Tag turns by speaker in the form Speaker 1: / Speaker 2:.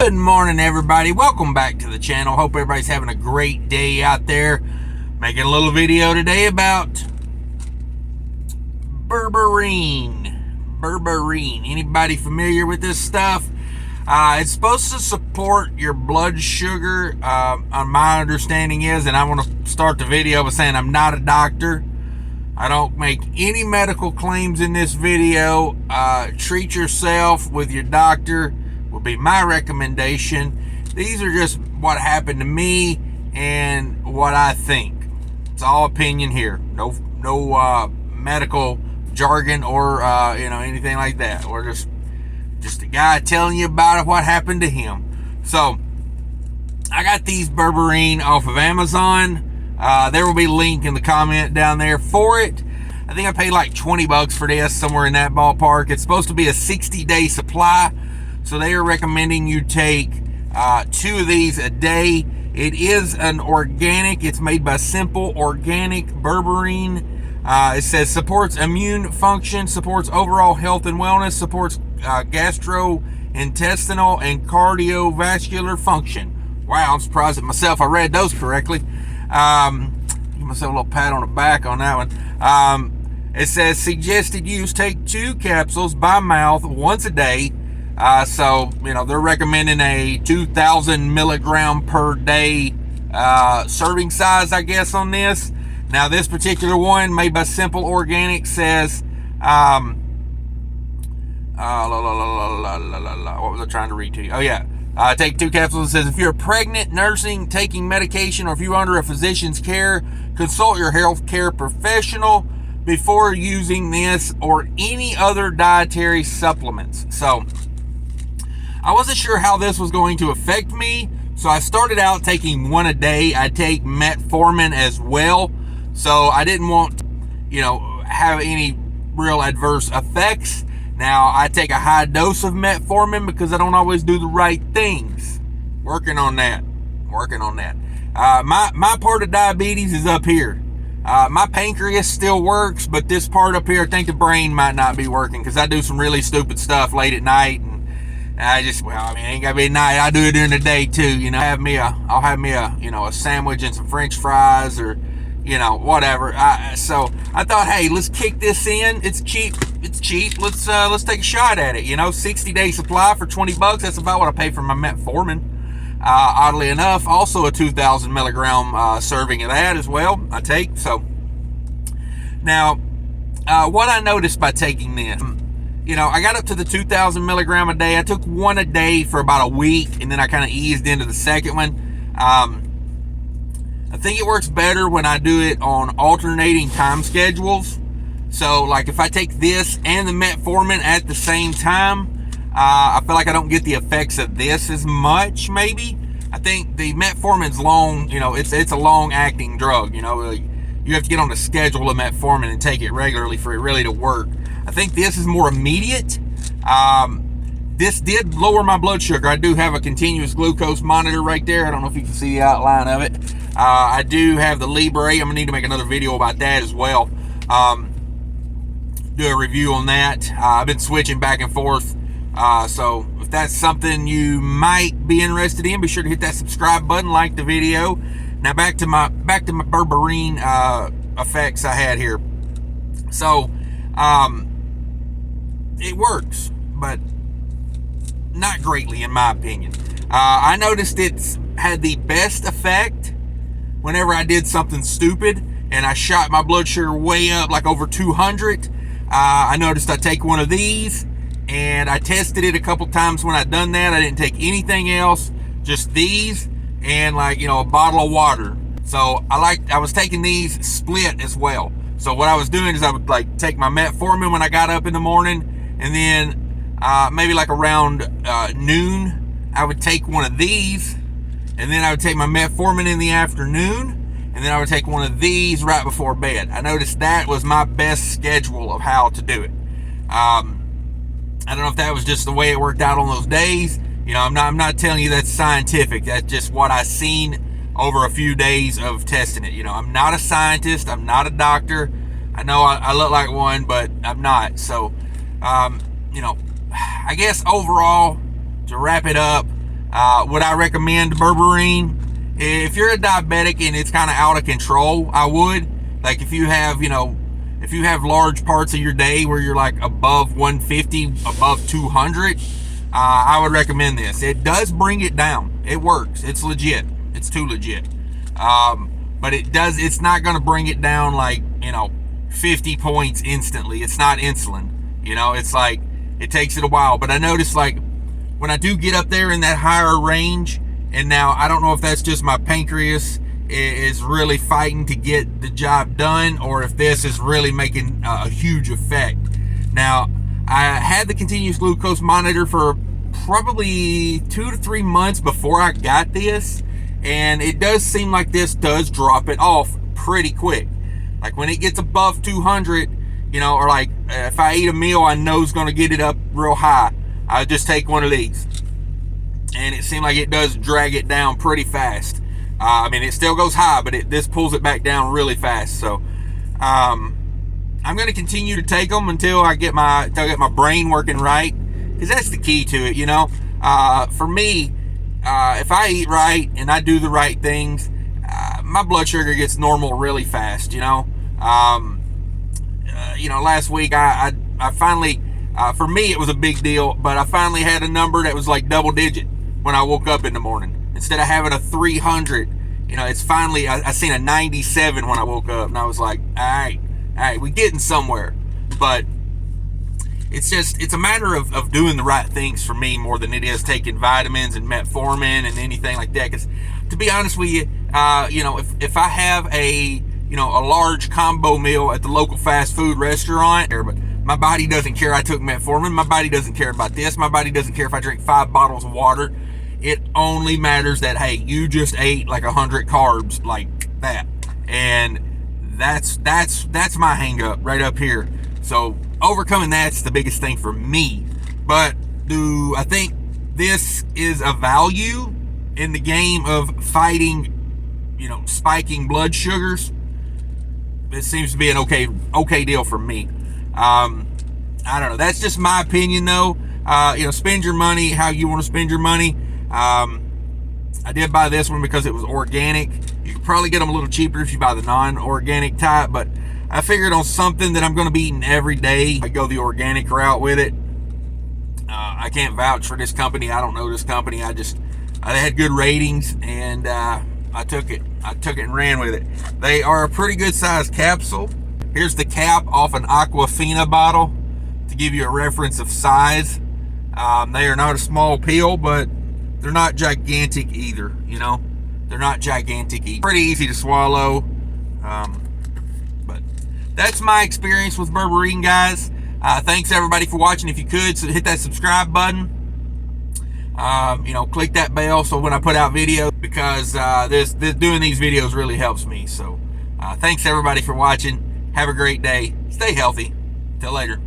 Speaker 1: Good morning, everybody. Welcome back to the channel. Hope everybody's having a great day out there. Making a little video today about Berberine. Anybody familiar with this stuff? It's supposed to support your blood sugar. My understanding is, and I want to start the video by saying I'm not a doctor. I don't make any medical claims in this video. Treat yourself with your doctor will be my recommendation. These are just what happened to me and what I think. It's all opinion here. No medical jargon or anything like that. Or just a guy telling you about what happened to him. So I got these Berberine off of Amazon. There will be a link in the comment down there for it. I think I paid like $20 for this, somewhere in that ballpark. It's supposed to be a 60-day supply. So they are recommending you take 2 of these a day. It is an organic. It's made by Simple Organic Berberine. It says supports immune function, supports overall health and wellness, supports gastrointestinal and cardiovascular function. Wow, I'm surprised at myself. I read those correctly. Give myself a little pat on the back on that one. It says suggested use, take 2 capsules by mouth once a day. So, they're recommending a 2,000 milligram per day serving size, I guess, on this. Now, this particular one, made by Simple Organic, says, what was I trying to read to you? Oh, yeah. Take 2 capsules. It says, if you're pregnant, nursing, taking medication, or if you're under a physician's care, consult your health care professional before using this or any other dietary supplements. So, I wasn't sure how this was going to affect me, so I started out taking 1 a day. I take metformin as well, so I didn't want to, have any real adverse effects. Now, I take a high dose of metformin because I don't always do the right things. Working on that. My part of diabetes is up here. My pancreas still works, but this part up here, I think the brain might not be working because I do some really stupid stuff late at night. It ain't gotta be at night. I do it during the day too. I'll have me a sandwich and some French fries or, whatever. So I thought, hey, let's kick this in. It's cheap. Let's take a shot at it. 60-day supply for $20. That's about what I pay for my metformin. Oddly enough, also a 2,000 milligram serving of that as well. I take. So now, what I noticed by taking this. I got up to the 2,000 milligram a day. I took 1 a day for about a week, and then I kind of eased into the second one. I think it works better when I do it on alternating time schedules. So, like, if I take this and the metformin at the same time, I feel like I don't get the effects of this as much, maybe. I think the metformin's long, it's a long-acting drug, You have to get on the schedule of metformin and take it regularly for it really to work. I think this is more immediate. This did lower my blood sugar. I do have a continuous glucose monitor right there. I don't know if you can see the outline of it. I do have the Libre. I'm gonna need to make another video about that as well. Do a review on that. I've been switching back and forth. So if that's something you might be interested in, be sure to hit that subscribe button, like the video. Now back to my Berberine effects I had here. So it works, but not greatly in my opinion. I noticed it's had the best effect whenever I did something stupid and I shot my blood sugar way up, like over 200. I noticed I take 1 of these, and I tested it a couple times when I'd done that. I didn't take anything else, just these and a bottle of water. So I was taking these split as well. So what I was doing is I would take my metformin when I got up in the morning, and then maybe around noon, I would take 1 of these, and then I would take my metformin in the afternoon, and then I would take 1 of these right before bed. I noticed that was my best schedule of how to do it. I don't know if that was just the way it worked out on those days. I'm not telling you that's scientific. That's just what I seen over a few days of testing it. I'm not a scientist. I'm not a doctor. I know I look like one, but I'm not. So, I guess overall, to wrap it up, Would I recommend Berberine? If you're a diabetic and it's kind of out of control, I would. Like if you have, if you have large parts of your day where you're like above 150, above 200, I would recommend this. It does bring it down. It works. It's legit. It's too legit. But it's not going to bring it down like, 50 points instantly. It's not insulin. It's like, it takes it a while. But I notice like when I do get up there in that higher range, and now I don't know if that's just my pancreas is really fighting to get the job done, or if this is really making a huge effect. Now, I had the continuous glucose monitor for probably 2 to 3 months before I got this, and it does seem like this does drop it off pretty quick. Like when it gets above 200, or like if I eat a meal I know is going to get it up real high, I'll just take one of these. And it seemed like it does drag it down pretty fast. It still goes high, but this pulls it back down really fast. So, I'm going to continue to take them until I get my brain working right, because that's the key to it. For me, if I eat right and I do the right things, my blood sugar gets normal really fast. Last week I finally, for me it was a big deal, but I finally had a number that was like double digit when I woke up in the morning. Instead of having a 300, it's finally, I seen a 97 when I woke up, and I was like, all right, we're getting somewhere. But it's a matter of doing the right things for me more than it is taking vitamins and metformin and anything like that. Because to be honest with you, if I have a large combo meal at the local fast food restaurant, but my body doesn't care I took metformin, my body doesn't care about this, my body doesn't care if I drink 5 bottles of water. It only matters that, hey, you just ate like 100 carbs like that. And that's my hang up right up here. So overcoming that's the biggest thing for me. But do I think this is a value in the game of fighting, spiking blood sugars? It seems to be an okay deal for me. I don't know. That's just my opinion though. Spend your money how you want to spend your money. I did buy this one because it was organic. You could probably get them a little cheaper if you buy the non-organic type, but I figured on something that I'm going to be eating every day, I go the organic route with it. I can't vouch for this company. I don't know this company. They had good ratings, and I took it and ran with it. They are a pretty good sized capsule. Here's the cap off an Aquafina bottle to give you a reference of size. They are not a small pill, but they're not gigantic either, They're not gigantic either. Pretty easy to swallow. But that's my experience with Berberine, guys. Thanks everybody for watching. If you could, so hit that subscribe button. Click that bell so when I put out videos, because doing these videos really helps me. So thanks everybody for watching. Have a great day. Stay healthy. Till later.